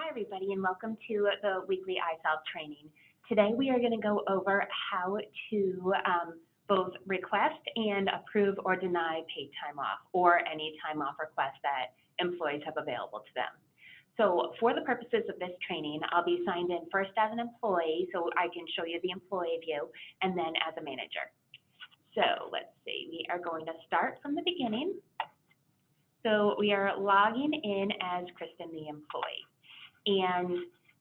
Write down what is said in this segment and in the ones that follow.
Hi, everybody, and welcome to the weekly iSolve training. Today, we are going to go over how to both request and approve or deny paid time off or any time off requests that employees have available to them. So for the purposes of this training, I'll be signed in first as an employee, so I can show you the employee view, and then as a manager. So let's see, we are going to start from the beginning. So we are logging in as Kristen, the employee. And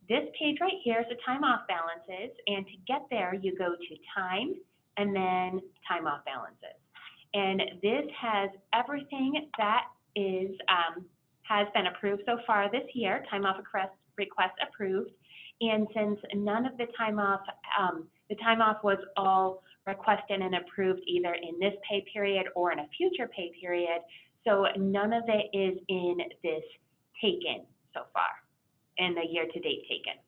this page right here is the time off balances, and to get there, you go to time and then time off balances. And this has everything that is has been approved so far this year, time off request approved. And since none of the time off was all requested and approved either in this pay period or in a future pay period, so none of it is in this taken so far, in the year-to-date taken.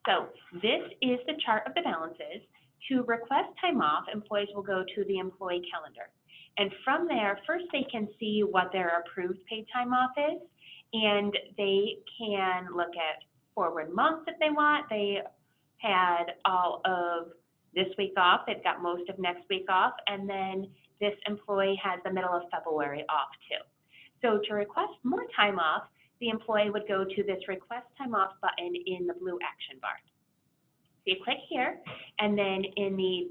So this is the chart of the balances. To request time off, employees will go to the employee calendar. And from there, first they can see what their approved paid time off is, and they can look at forward months if they want. They had all of this week off. They've got most of next week off, and then this employee has the middle of February off too. So to request more time off, the employee would go to this request time off button in the blue action bar. So you click here, and then in the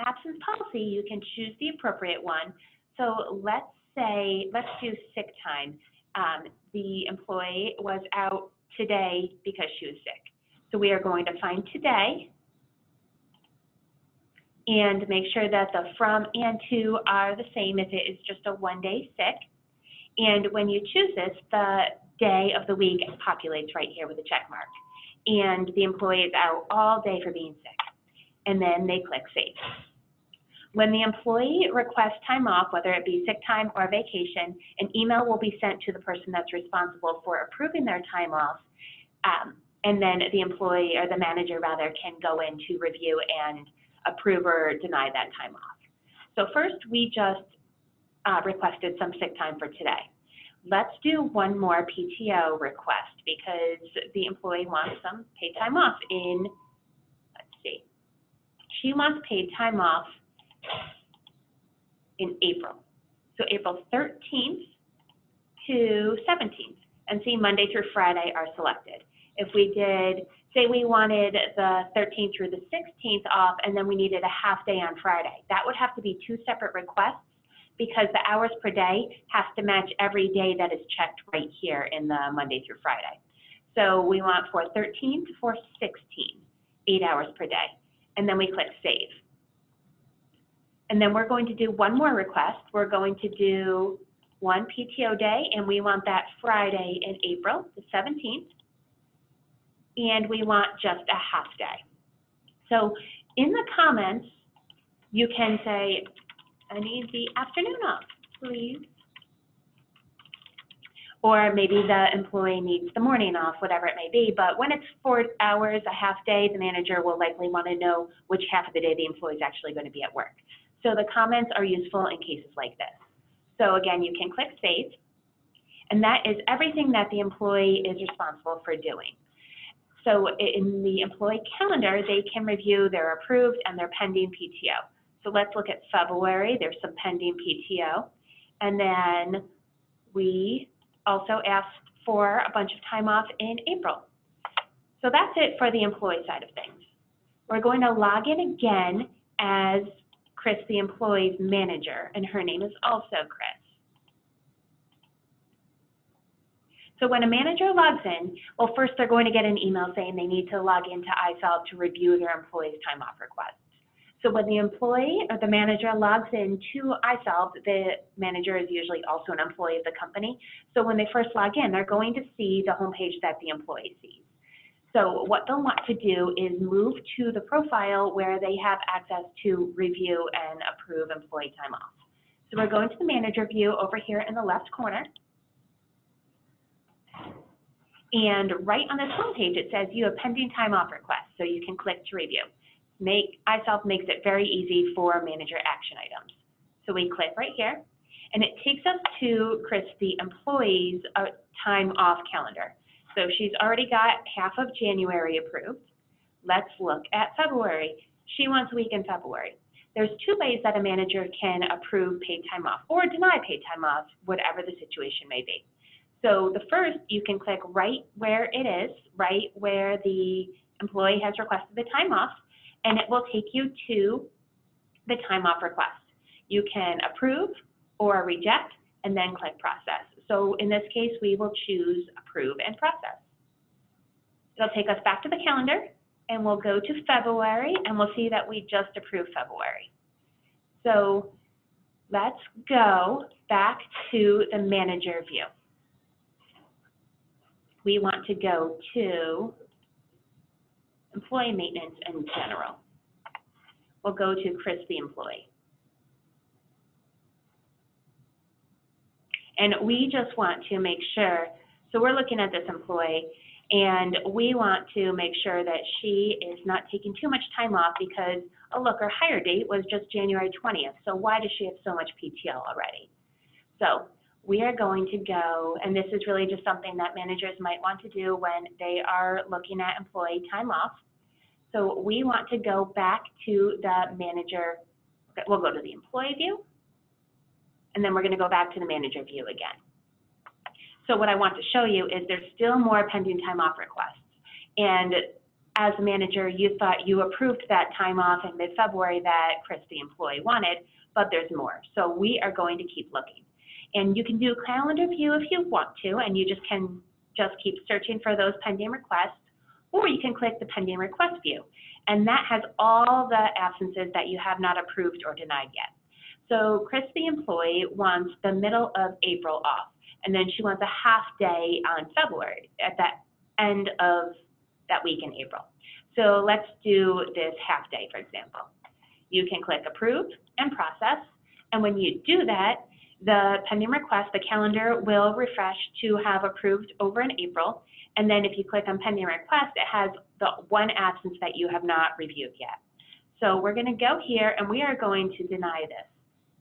absence policy, you can choose the appropriate one. So let's do sick time. The employee was out today because she was sick. So we are going to find today and make sure that the from and to are the same if it is just a one-day sick. And when you choose this, the day of the week populates right here with a check mark. And the employee is out all day for being sick. And then they click save. When the employee requests time off, whether it be sick time or vacation, an email will be sent to the person that's responsible for approving their time off. And then the employee, or the manager rather, can go in to review and approve or deny that time off. So first, we just requested some sick time for today. Let's do one more PTO request because the employee wants some paid time off in, let's see, she wants paid time off in April. So April 13th to 17th, and see Monday through Friday are selected. If we did, say we wanted the 13th through the 16th off and then we needed a half day on Friday, that would have to be two separate requests because the hours per day has to match every day that is checked right here in the Monday through Friday. So we want for 13 to 16, 8 hours per day. And then we click save. And then we're going to do one more request. We're going to do one PTO day, and we want that Friday in April, the 17th. And we want just a half day. So in the comments, you can say, I need the afternoon off, please. Or maybe the employee needs the morning off, whatever it may be. But when it's 4 hours, a half day, the manager will likely want to know which half of the day the employee is actually going to be at work. So the comments are useful in cases like this. So again, you can click save. And that is everything that the employee is responsible for doing. So in the employee calendar, they can review their approved and their pending PTO. So let's look at February. There's some pending PTO. And then we also asked for a bunch of time off in April. So that's it for the employee side of things. We're going to log in again as Chris, the employee's manager, and her name is also Chris. So when a manager logs in, well, first they're going to get an email saying they need to log into iSolve to review their employee's time off request. So when the employee or the manager logs in to iSolve, the manager is usually also an employee of the company. So when they first log in, they're going to see the homepage that the employee sees. So what they'll want to do is move to the profile where they have access to review and approve employee time off. So we're going to the manager view over here in the left corner. And right on this homepage, it says you have pending time off requests, so you can click to review. iSolve makes it very easy for manager action items. So we click right here, and it takes us to Chris, the employee's time off calendar. So she's already got half of January approved. Let's look at February. She wants a week in February. There's two ways that a manager can approve paid time off or deny paid time off, whatever the situation may be. So the first, you can click right where it is, right where the employee has requested the time off, and it will take you to the time off request. You can approve or reject and then click process. So in this case, we will choose approve and process. It'll take us back to the calendar, and we'll go to February, and we'll see that we just approved February. So let's go back to the manager view. We want to go to employee maintenance in general. We'll go to Chris the employee. And we just want to make sure, so we're looking at this employee, and we want to make sure that she is not taking too much time off because, oh look, her hire date was just January 20th, so why does she have so much PTO already? So we are going to go, and this is really just something that managers might want to do when they are looking at employee time off. So we want to go back to the manager, we'll go to the employee view, and then we're going to go back to the manager view again. So what I want to show you is there's still more pending time off requests. And as a manager, you thought you approved that time off in mid-February that Chris, the employee, wanted, but there's more. So we are going to keep looking. And you can do a calendar view if you want to, and you can keep searching for those pending requests, or you can click the pending request view. And that has all the absences that you have not approved or denied yet. So Chris, the employee, wants the middle of April off, and then she wants a half day on February at the end of that week in April. So let's do this half day, for example. You can click approve and process, and when you do that, the pending request, the calendar will refresh to have approved over in April, and then if you click on pending request, it has the one absence that you have not reviewed yet. So we're going to go here, and we are going to deny this,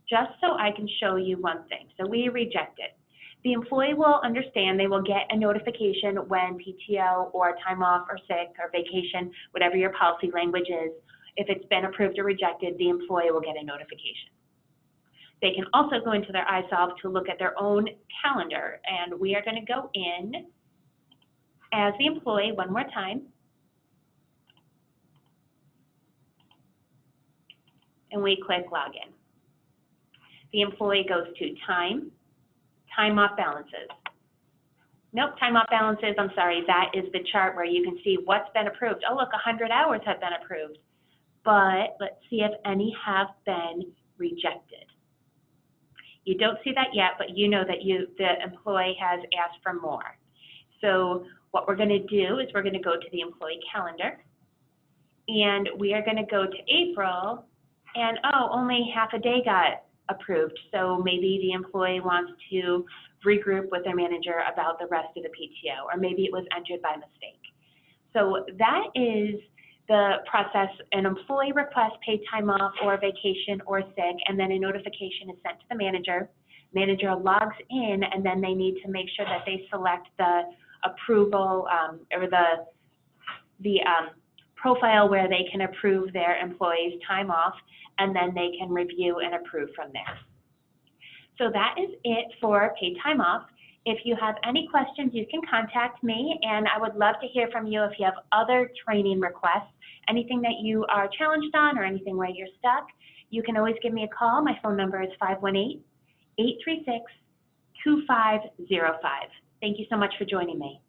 just so I can show you one thing. So we reject it. The employee will understand, they will get a notification when PTO or time off or sick or vacation, whatever your policy language is, if it's been approved or rejected, the employee will get a notification. They can also go into their iSolve to look at their own calendar, and we are going to go in as the employee one more time. And we click login. The employee goes to time off balances. Nope, time off balances, I'm sorry, that is the chart where you can see what's been approved. Oh look, 100 hours have been approved, but let's see if any have been rejected. You don't see that yet, but you know that the employee has asked for more. So what we're going to do is we're going to go to the employee calendar, and we are going to go to April, and oh, only half a day got approved. So maybe the employee wants to regroup with their manager about the rest of the PTO, or maybe it was entered by mistake. So that is the process. An employee requests paid time off or vacation or sick, and then a notification is sent to the manager. Manager logs in, and then they need to make sure that they select the approval or the profile where they can approve their employee's time off, and then they can review and approve from there. So that is it for paid time off. If you have any questions, you can contact me, and I would love to hear from you if you have other training requests, anything that you are challenged on or anything where you're stuck. You can always give me a call. My phone number is 518-836-2505. Thank you so much for joining me.